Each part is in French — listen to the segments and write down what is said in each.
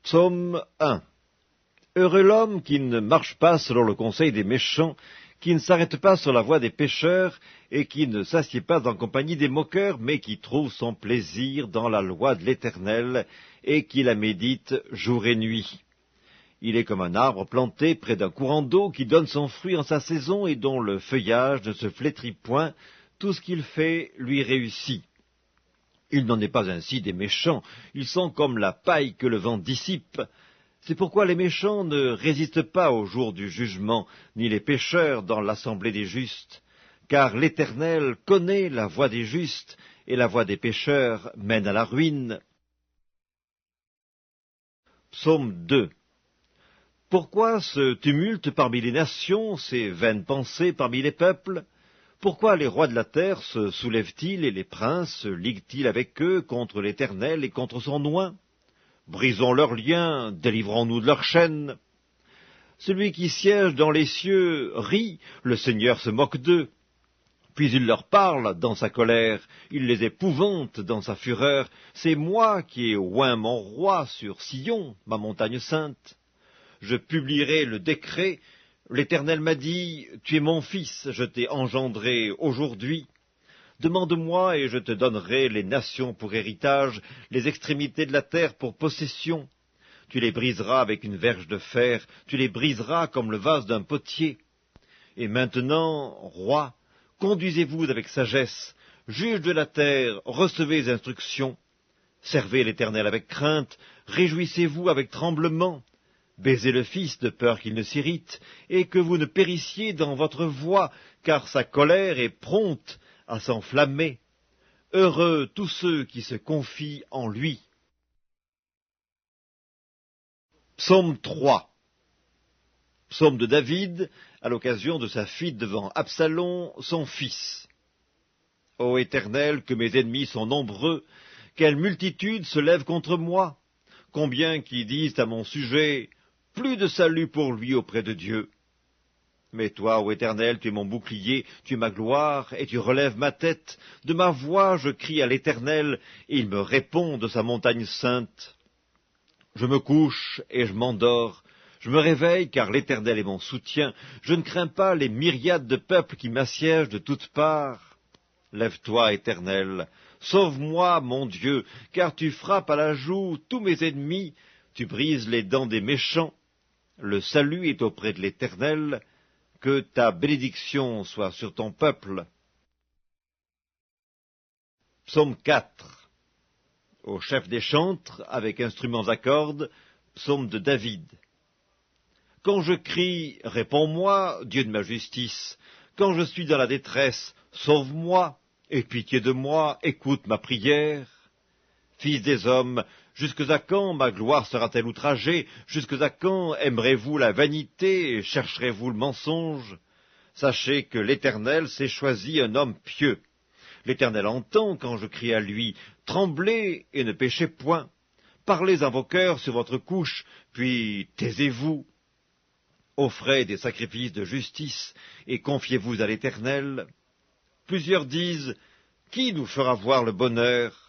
Psaume 1. Heureux l'homme qui ne marche pas selon le conseil des méchants, qui ne s'arrête pas sur la voie des pécheurs, et qui ne s'assied pas en compagnie des moqueurs, mais qui trouve son plaisir dans la loi de l'Éternel, et qui la médite jour et nuit. Il est comme un arbre planté près d'un courant d'eau, qui donne son fruit en sa saison, et dont le feuillage ne se flétrit point. Tout ce qu'il fait lui réussit. Il n'en est pas ainsi des méchants, ils sont comme la paille que le vent dissipe. C'est pourquoi les méchants ne résistent pas au jour du jugement, ni les pécheurs dans l'assemblée des justes. Car l'Éternel connaît la voie des justes, et la voie des pécheurs mène à la ruine. Psaume 2. Pourquoi ce tumulte parmi les nations, ces vaines pensées parmi les peuples? Pourquoi les rois de la terre se soulèvent-ils et les princes se liguent-ils avec eux contre l'Éternel et contre son oint? Brisons leurs liens, délivrons-nous de leurs chaînes. Celui qui siège dans les cieux rit, le Seigneur se moque d'eux. Puis il leur parle dans sa colère, il les épouvante dans sa fureur. C'est moi qui ai oint mon roi sur Sion, ma montagne sainte. Je publierai le décret. L'Éternel m'a dit, tu es mon fils, je t'ai engendré aujourd'hui. Demande-moi et je te donnerai les nations pour héritage, les extrémités de la terre pour possession. Tu les briseras avec une verge de fer, tu les briseras comme le vase d'un potier. Et maintenant, roi, conduisez-vous avec sagesse, juge de la terre, recevez instruction. Servez l'Éternel avec crainte, réjouissez-vous avec tremblement. Baisez le Fils de peur qu'il ne s'irrite, et que vous ne périssiez dans votre voie, car sa colère est prompte à s'enflammer. Heureux tous ceux qui se confient en lui. Psaume 3. Psaume de David, à l'occasion de sa fuite devant Absalom, son fils. Ô Éternel, que mes ennemis sont nombreux, quelle multitude se lève contre moi! Combien qui disent à mon sujet, plus de salut pour lui auprès de Dieu. Mais toi, ô Éternel, tu es mon bouclier, tu es ma gloire, et tu relèves ma tête. De ma voix je crie à l'Éternel, et il me répond de sa montagne sainte. Je me couche et je m'endors. Je me réveille, car l'Éternel est mon soutien. Je ne crains pas les myriades de peuples qui m'assiègent de toutes parts. Lève-toi, Éternel, sauve-moi, mon Dieu, car tu frappes à la joue tous mes ennemis, tu brises les dents des méchants. Le salut est auprès de l'Éternel, que ta bénédiction soit sur ton peuple. Psaume 4. Au chef des chantres, avec instruments à cordes, psaume de David. Quand je crie, réponds-moi, Dieu de ma justice. Quand je suis dans la détresse, sauve-moi. Aie pitié de moi, écoute ma prière. Fils des hommes, jusque à quand ma gloire sera-t-elle outragée? Jusque à quand aimerez-vous la vanité et chercherez-vous le mensonge? Sachez que l'Éternel s'est choisi un homme pieux. L'Éternel entend quand je crie à lui. Tremblez et ne péchez point. Parlez en vos cœurs sur votre couche, puis taisez-vous. Offrez des sacrifices de justice et confiez-vous à l'Éternel. Plusieurs disent, qui nous fera voir le bonheur?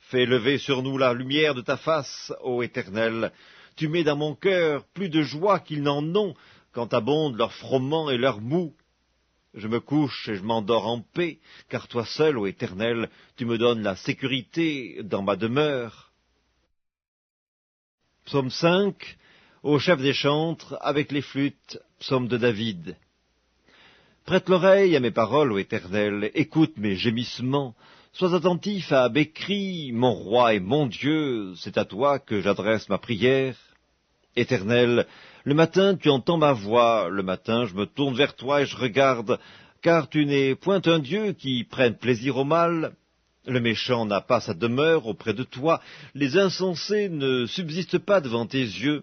Fais lever sur nous la lumière de ta face, ô Éternel. Tu mets dans mon cœur plus de joie qu'ils n'en ont, quand abondent leurs froment et leurs mou. Je me couche et je m'endors en paix, car toi seul, ô Éternel, tu me donnes la sécurité dans ma demeure. Psaume 5, au chef des chantres, avec les flûtes, psaume de David. Prête l'oreille à mes paroles, ô Éternel, écoute mes gémissements. Sois attentif à mes cris, mon roi et mon Dieu, c'est à toi que j'adresse ma prière. Éternel, le matin tu entends ma voix, le matin je me tourne vers toi et je regarde, car tu n'es point un Dieu qui prenne plaisir au mal. Le méchant n'a pas sa demeure auprès de toi, les insensés ne subsistent pas devant tes yeux.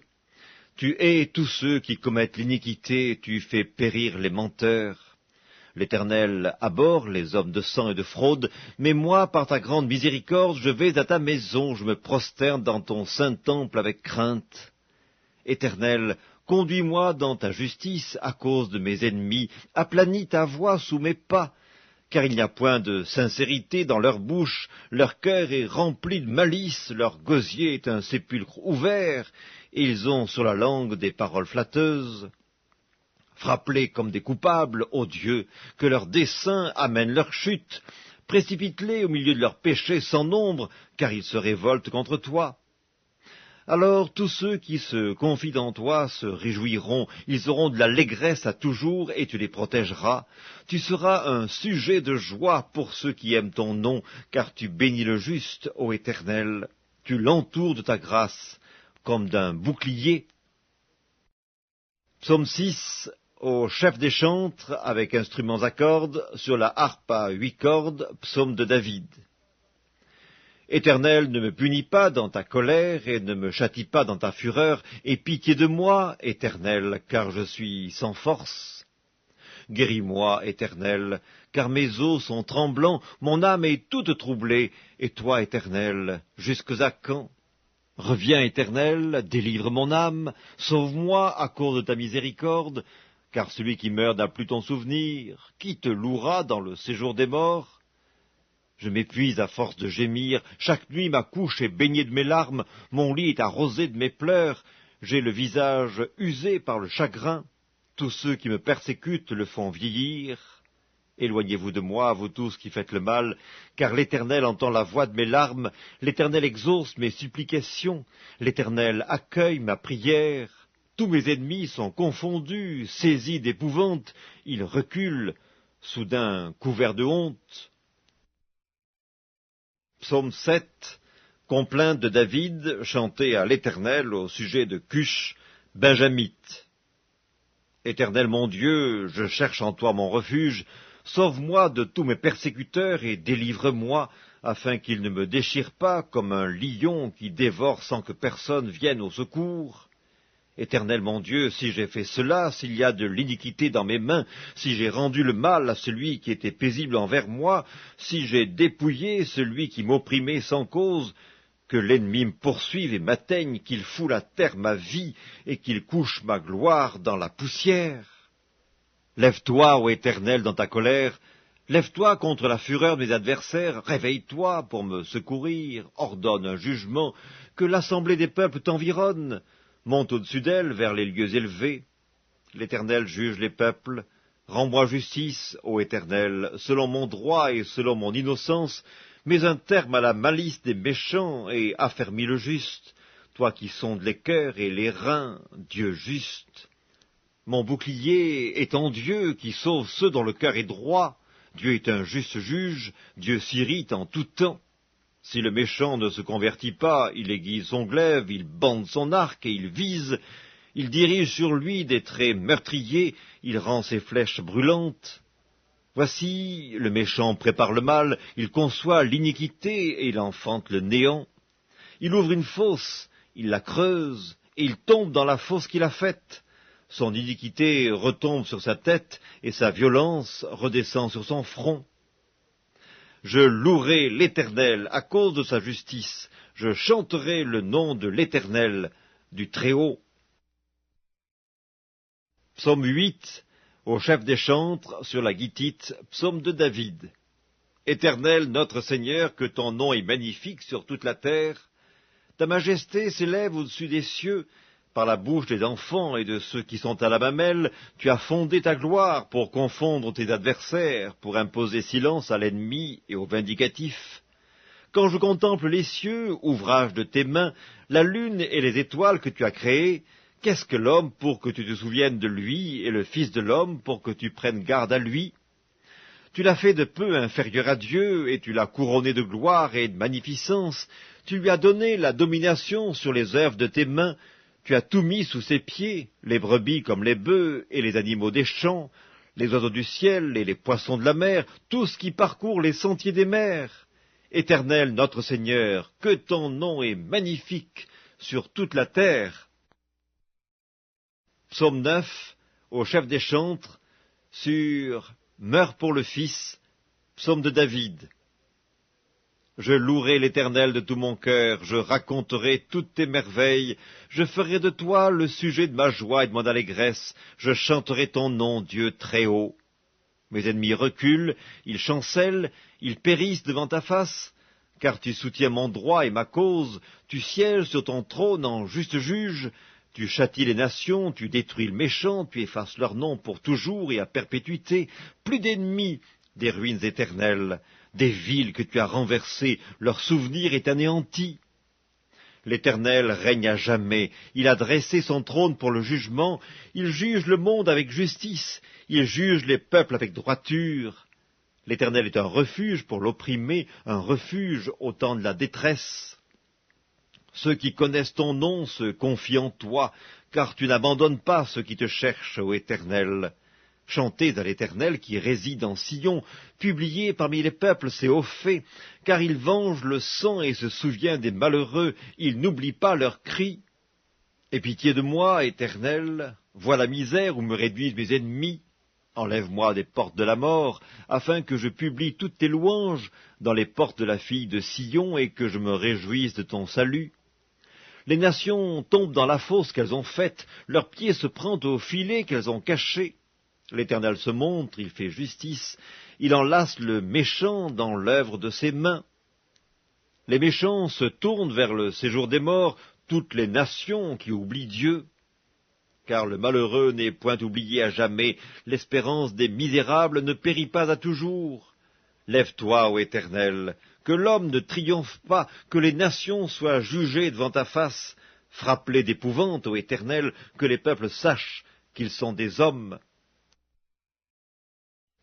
Tu hais tous ceux qui commettent l'iniquité, tu fais périr les menteurs. L'Éternel abhorre les hommes de sang et de fraude, mais moi, par ta grande miséricorde, je vais à ta maison, je me prosterne dans ton saint temple avec crainte. Éternel, conduis-moi dans ta justice à cause de mes ennemis, aplanis ta voie sous mes pas, car il n'y a point de sincérité dans leur bouche, leur cœur est rempli de malice, leur gosier est un sépulcre ouvert, et ils ont sur la langue des paroles flatteuses. Frappe-les comme des coupables, ô Dieu, que leurs desseins amènent leur chute, précipite-les au milieu de leurs péchés sans nombre, car ils se révoltent contre toi. Alors tous ceux qui se confient en toi se réjouiront, ils auront de l'allégresse à toujours, et tu les protégeras. Tu seras un sujet de joie pour ceux qui aiment ton nom, car tu bénis le juste, ô Éternel. Tu l'entoures de ta grâce, comme d'un bouclier. Psaume 6, au chef des chantres, avec instruments à cordes, sur la harpe à 8 cordes, psaume de David. Éternel, ne me punis pas dans ta colère, et ne me châtie pas dans ta fureur, aie pitié de moi, Éternel, car je suis sans force. Guéris-moi, Éternel, car mes os sont tremblants, mon âme est toute troublée, et toi, Éternel, jusques à quand? Reviens, Éternel, délivre mon âme, sauve-moi à cause de ta miséricorde, car celui qui meurt n'a plus ton souvenir. Qui te louera dans le séjour des morts? Je m'épuise à force de gémir, chaque nuit ma couche est baignée de mes larmes, mon lit est arrosé de mes pleurs, j'ai le visage usé par le chagrin, tous ceux qui me persécutent le font vieillir. Éloignez-vous de moi, vous tous qui faites le mal, car l'Éternel entend la voix de mes larmes, l'Éternel exauce mes supplications, l'Éternel accueille ma prière. Tous mes ennemis sont confondus, saisis d'épouvante, ils reculent, soudain couverts de honte. Psaume 7, complainte de David, chantée à l'Éternel au sujet de Cush, benjamite. Éternel mon Dieu, je cherche en toi mon refuge, sauve-moi de tous mes persécuteurs et délivre-moi, afin qu'ils ne me déchirent pas comme un lion qui dévore sans que personne vienne au secours. Éternel mon Dieu, si j'ai fait cela, s'il y a de l'iniquité dans mes mains, si j'ai rendu le mal à celui qui était paisible envers moi, si j'ai dépouillé celui qui m'opprimait sans cause, que l'ennemi me poursuive et m'atteigne, qu'il foule à terre ma vie et qu'il couche ma gloire dans la poussière. Lève-toi, ô Éternel, dans ta colère, lève-toi contre la fureur de mes adversaires, réveille-toi pour me secourir, ordonne un jugement, que l'assemblée des peuples t'environne, monte au-dessus d'elle vers les lieux élevés. L'Éternel juge les peuples. Rends-moi justice, ô Éternel, selon mon droit et selon mon innocence, mets un terme à la malice des méchants et affermis le juste, toi qui sondes les cœurs et les reins, Dieu juste. Mon bouclier est en Dieu qui sauve ceux dont le cœur est droit. Dieu est un juste juge, Dieu s'irrite en tout temps. Si le méchant ne se convertit pas, il aiguise son glaive, il bande son arc et il vise, il dirige sur lui des traits meurtriers, il rend ses flèches brûlantes. Voici, le méchant prépare le mal, il conçoit l'iniquité et il enfante le néant. Il ouvre une fosse, il la creuse, et il tombe dans la fosse qu'il a faite. Son iniquité retombe sur sa tête, et sa violence redescend sur son front. Je louerai l'Éternel à cause de sa justice. Je chanterai le nom de l'Éternel, du Très-Haut. Psaume 8, au chef des chantres, sur la guitite, psaume de David. Éternel, notre Seigneur, que ton nom est magnifique sur toute la terre. Ta majesté s'élève au-dessus des cieux. Par la bouche des enfants et de ceux qui sont à la mamelle, tu as fondé ta gloire pour confondre tes adversaires, pour imposer silence à l'ennemi et au vindicatif. Quand je contemple les cieux, ouvrage de tes mains, la lune et les étoiles que tu as créées, qu'est-ce que l'homme pour que tu te souviennes de lui, et le Fils de l'homme pour que tu prennes garde à lui? Tu l'as fait de peu inférieur à Dieu, et tu l'as couronné de gloire et de magnificence. Tu lui as donné la domination sur les œuvres de tes mains. Tu as tout mis sous ses pieds, les brebis comme les bœufs et les animaux des champs, les oiseaux du ciel et les poissons de la mer, tout ce qui parcourt les sentiers des mers. Éternel notre Seigneur, que ton nom est magnifique sur toute la terre. Psaume 9, au chef des chantres, sur « Meurs pour le Fils », psaume de David. Je louerai l'Éternel de tout mon cœur, je raconterai toutes tes merveilles, je ferai de toi le sujet de ma joie et de mon allégresse, je chanterai ton nom, Dieu très haut. Mes ennemis reculent, ils chancellent, ils périssent devant ta face, car tu soutiens mon droit et ma cause, tu sièges sur ton trône en juste juge, tu châties les nations, tu détruis le méchant, tu effaces leur nom pour toujours et à perpétuité. Plus d'ennemis, des ruines éternelles, des villes que tu as renversées, leur souvenir est anéanti. L'Éternel règne à jamais, il a dressé son trône pour le jugement, il juge le monde avec justice, il juge les peuples avec droiture. L'Éternel est un refuge pour l'opprimé, un refuge au temps de la détresse. Ceux qui connaissent ton nom se confient en toi, car tu n'abandonnes pas ceux qui te cherchent, ô Éternel. Chantez à l'Éternel qui réside en Sion, publiez parmi les peuples ses hauts faits, car il venge le sang et se souvient des malheureux, il n'oublie pas leurs cris. Aie pitié de moi, Éternel, vois la misère où me réduisent mes ennemis. Enlève-moi des portes de la mort, afin que je publie toutes tes louanges dans les portes de la fille de Sion et que je me réjouisse de ton salut. Les nations tombent dans la fosse qu'elles ont faite, leurs pieds se prennent au filet qu'elles ont caché. L'Éternel se montre, il fait justice, il enlace le méchant dans l'œuvre de ses mains. Les méchants se tournent vers le séjour des morts, toutes les nations qui oublient Dieu. Car le malheureux n'est point oublié à jamais, l'espérance des misérables ne périt pas à toujours. Lève-toi, ô Éternel, que l'homme ne triomphe pas, que les nations soient jugées devant ta face. Frappe-les d'épouvante, ô Éternel, que les peuples sachent qu'ils sont des hommes.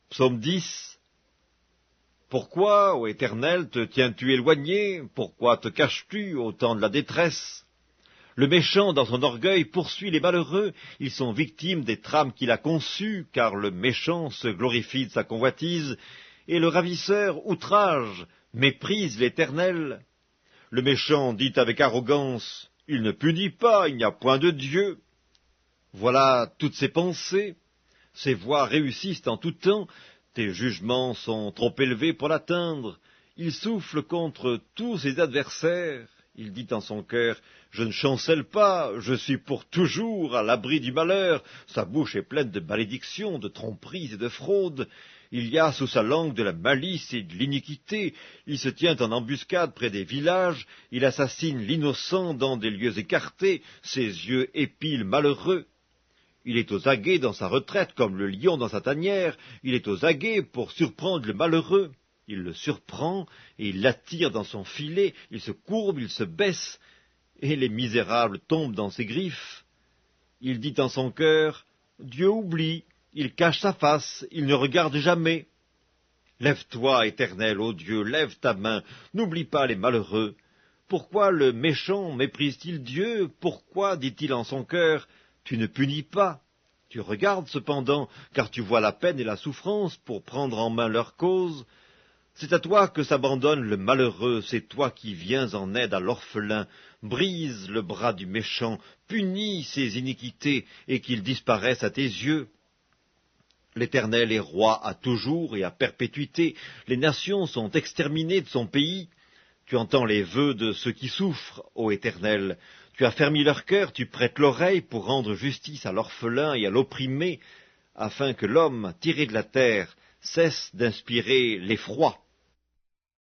Psaume 10. Pourquoi, ô Éternel, te tiens-tu éloigné? Pourquoi te caches-tu au temps de la détresse? Le méchant, dans son orgueil, poursuit les malheureux. Ils sont victimes des trames qu'il a conçues, car le méchant se glorifie de sa convoitise, et le ravisseur outrage, méprise l'Éternel. Le méchant dit avec arrogance, « Il ne punit pas, il n'y a point de Dieu. » Voilà toutes ses pensées. Ses voies réussissent en tout temps, tes jugements sont trop élevés pour l'atteindre. Il souffle contre tous ses adversaires. Il dit en son cœur, « Je ne chancelle pas, je suis pour toujours à l'abri du malheur. » Sa bouche est pleine de malédictions, de tromperies et de fraudes. Il y a sous sa langue de la malice et de l'iniquité. Il se tient en embuscade près des villages. Il assassine l'innocent dans des lieux écartés. Ses yeux épient le malheureux. Il est aux aguets dans sa retraite, comme le lion dans sa tanière. Il est aux aguets pour surprendre le malheureux. Il le surprend, et il l'attire dans son filet. Il se courbe, il se baisse, et les misérables tombent dans ses griffes. Il dit en son cœur, « Dieu oublie, il cache sa face, il ne regarde jamais. » Lève-toi, Éternel, ô Dieu, lève ta main, n'oublie pas les malheureux. Pourquoi le méchant méprise-t-il Dieu? Pourquoi, dit-il en son cœur, tu ne punis pas? Tu regardes cependant, car tu vois la peine et la souffrance pour prendre en main leur cause. C'est à toi que s'abandonne le malheureux, c'est toi qui viens en aide à l'orphelin. Brise le bras du méchant, punis ses iniquités, et qu'il disparaisse à tes yeux. L'Éternel est roi à toujours et à perpétuité. Les nations sont exterminées de son pays. Tu entends les vœux de ceux qui souffrent, ô Éternel. Tu as fermi leur cœur, tu prêtes l'oreille pour rendre justice à l'orphelin et à l'opprimé, afin que l'homme, tiré de la terre, cesse d'inspirer l'effroi.